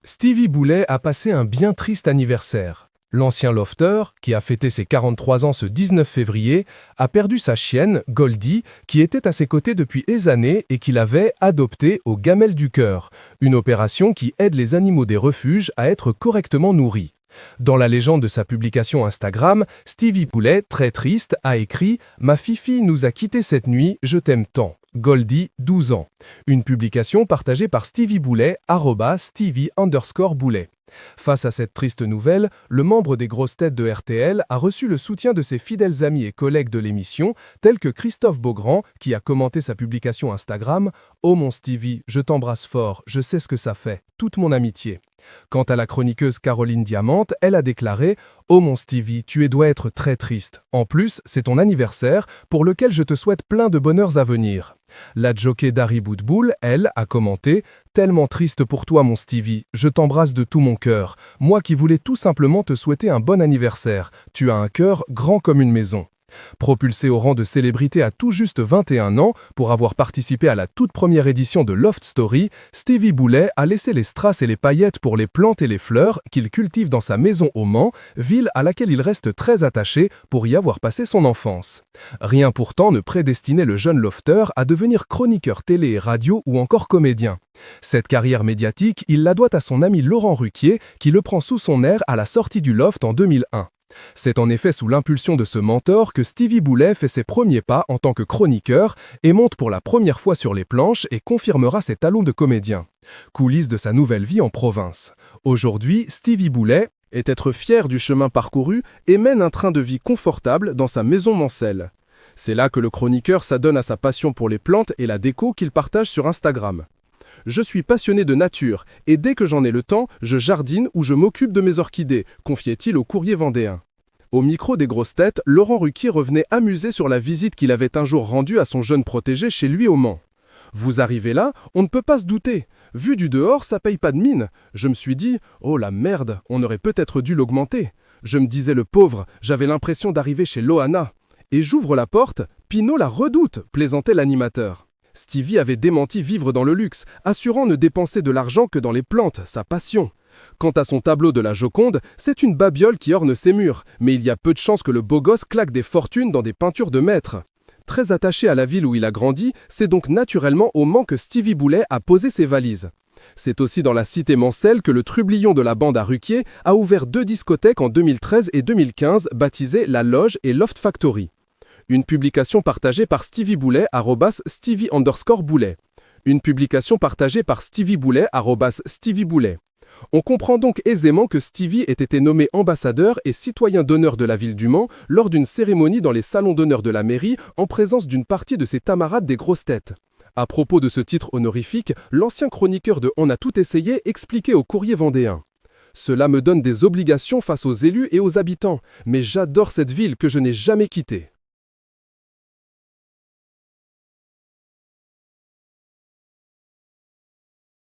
Stevie Boulet a passé un bien triste anniversaire. L'ancien lofter, qui a fêté ses 43 ans ce 19 février, a perdu sa chienne, Goldie, qui était à ses côtés depuis des années et qu'il avait adoptée aux Gamelles du Cœur, une opération qui aide les animaux des refuges à être correctement nourris. Dans la légende de sa publication Instagram, Stevie Boulet, très triste, a écrit « Ma Fifi nous a quittés cette nuit, je t'aime tant ». Goldie, 12 ans. Une publication partagée par Stevie Boulet, @Stevie_Boulet. Face à cette triste nouvelle, le membre des grosses têtes de RTL a reçu le soutien de ses fidèles amis et collègues de l'émission, tels que Christophe Beaugrand, qui a commenté sa publication Instagram « Oh mon Stevie, je t'embrasse fort, je sais ce que ça fait, toute mon amitié ». Quant à la chroniqueuse Caroline Diamante, elle a déclaré « Oh mon Stevie, tu dois être très triste. En plus, c'est ton anniversaire, pour lequel je te souhaite plein de bonheurs à venir. » La jockey Dari Boudboul, elle, a commenté « Tellement triste pour toi mon Stevie, je t'embrasse de tout mon cœur. Moi qui voulais tout simplement te souhaiter un bon anniversaire. Tu as un cœur grand comme une maison. » Propulsé au rang de célébrité à tout juste 21 ans, pour avoir participé à la toute première édition de Loft Story, Stevie Boulet a laissé les strass et les paillettes pour les plantes et les fleurs qu'il cultive dans sa maison au Mans, ville à laquelle il reste très attaché pour y avoir passé son enfance. Rien pourtant ne prédestinait le jeune lofter à devenir chroniqueur télé et radio ou encore comédien. Cette carrière médiatique, il la doit à son ami Laurent Ruquier, qui le prend sous son aile à la sortie du Loft en 2001. C'est en effet sous l'impulsion de ce mentor que Stevie Boulet fait ses premiers pas en tant que chroniqueur et monte pour la première fois sur les planches et confirmera ses talents de comédien. Coulisses de sa nouvelle vie en province. Aujourd'hui, Stevie Boulet est être fier du chemin parcouru et mène un train de vie confortable dans sa maison mancelle. C'est là que le chroniqueur s'adonne à sa passion pour les plantes et la déco qu'il partage sur Instagram. Je suis passionné de nature et dès que j'en ai le temps, je jardine ou je m'occupe de mes orchidées, confiait-il au Courrier vendéen. Au micro des grosses têtes, Laurent Ruquier revenait amusé sur la visite qu'il avait un jour rendue à son jeune protégé chez lui au Mans. « Vous arrivez là, on ne peut pas se douter. Vu du dehors, ça paye pas de mine. Je me suis dit, oh la merde, on aurait peut-être dû l'augmenter. Je me disais le pauvre, j'avais l'impression d'arriver chez Loana. Et j'ouvre la porte, Pinot la redoute, plaisantait l'animateur. Stevie avait démenti vivre dans le luxe, assurant ne dépenser de l'argent que dans les plantes, sa passion. Quant à son tableau de la Joconde, c'est une babiole qui orne ses murs, mais il y a peu de chances que le beau gosse claque des fortunes dans des peintures de maître. Très attaché à la ville où il a grandi, c'est donc naturellement au Mans que Stevie Boulet a posé ses valises. C'est aussi dans la cité mancelle que le trublion de la bande à Ruquier a ouvert 2 discothèques en 2013 et 2015, baptisées La Loge et Loft Factory. Une publication partagée par Stevie Boulet, @Stevie_Boulet. Une publication partagée par Stevie Boulet, @Stevie Boulet. On comprend donc aisément que Stevie ait été nommé ambassadeur et citoyen d'honneur de la ville du Mans lors d'une cérémonie dans les salons d'honneur de la mairie en présence d'une partie de ses camarades des grosses têtes. À propos de ce titre honorifique, l'ancien chroniqueur de On a tout essayé expliquait au Courrier vendéen. « Cela me donne des obligations face aux élus et aux habitants, mais j'adore cette ville que je n'ai jamais quittée. »